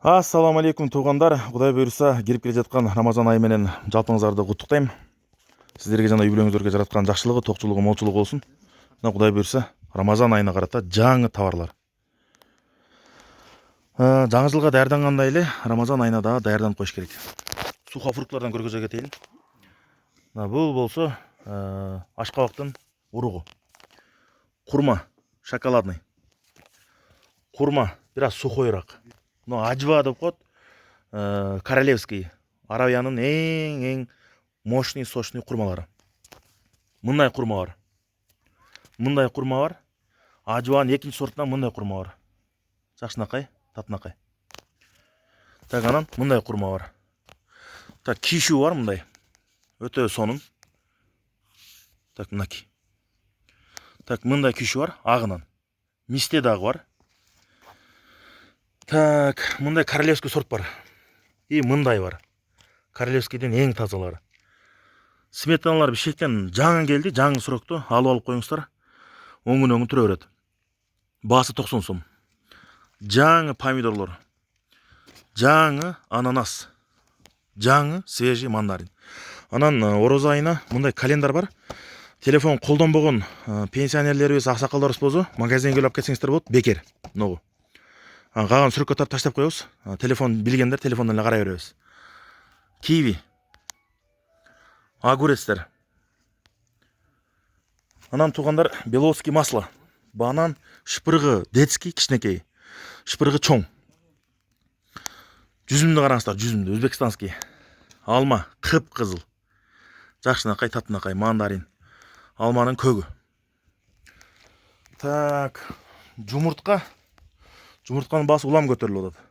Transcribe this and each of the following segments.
Ассаламу алейкум туғандар. Құдай бұйырса, кирип келе жатқан Рамазан айы менен жалпыңыздарды құттықтаймын. Сіздерге жана үй-бүлөңүздөргө жараткан жакшылыгы, токчулугу, молчулугу болсун. Мына Құдай бұйырса, Рамазан айына карата жаңы товарлар. Жаңы жылга даярдангандай эле Рамазан айына да даярданып коюш керек. Сухофруктлардан көргөзө кетейин. Бул болсо ашкабактын уругу. Курма, шоколадный. Курма, бирок сухойраак. Ажва деп коет. Королевский. Аравиянын эң мощный, сочный курмалары. Мындай курма бар. Мындай курма бар. Ажванын экинчи сортунан мындай курма бар. Жакшынакай, татынакай. Так, анан мындай курма бар. Так, кишу бар мындай. Өтө сонун. Так, мынаки. Так, мындай кишу бар, агынан. Мисте дагы бар. Так, мындай королевский сорт бар. И мындай бар. Королевскийден эң тазалары. Сметаналар бишектен жаңы келди, жаңы срокту алып коюңуздар. Оңун түрө берет. Баасы 90 сом. Жаңы помидорлор. Жаңы ананас. Жаңы свежий мандарин. Анан орозо айына мындай календар бар. Телефон колдонбогон пенсионерлерибиз, аксакалдарыбыз болсо, магазинге келип кетсеңиздер болот, бекер. Ногу. Калган сүрөккө таштап коебуз. Телефон билгендер телефондон эле карай беребиз. Киви. Огурецтер. Анан тугандар беловский масло. Банан, шпыргы детский, кичинекей. Шпыргы чоң. Жүзүмдү караңыздар, жүзүмдү, өзбекстанский. Алма, кып-кызыл. Жакшынакай, татынакай, мандарин. Алманын көгү. Так, жумуртка. Жумуртканын баасы улам көтөрүлүп атат.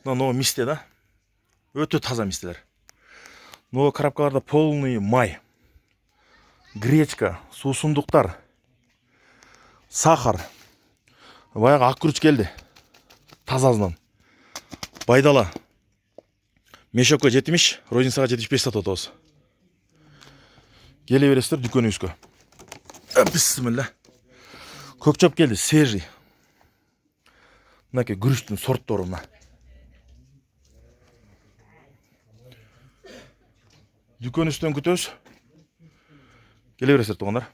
Мына мисте да. Өтө таза мистелер. Мына коробкаларда полный май. Гречка, суусундуктар. Сахар. Баягы ак күрүч келди. Тазасынан. Байдала. Мешокко 70, розницага 75 сатып атабыз. Келе бересиздер дүкөнүбүзгө. Бисмилла. Көкчөп келди, свежий. Мынакей күрүчтүн сорттору мына. Дүкөнүбүздөн күтөбүз. Келе бересиздер тугандар.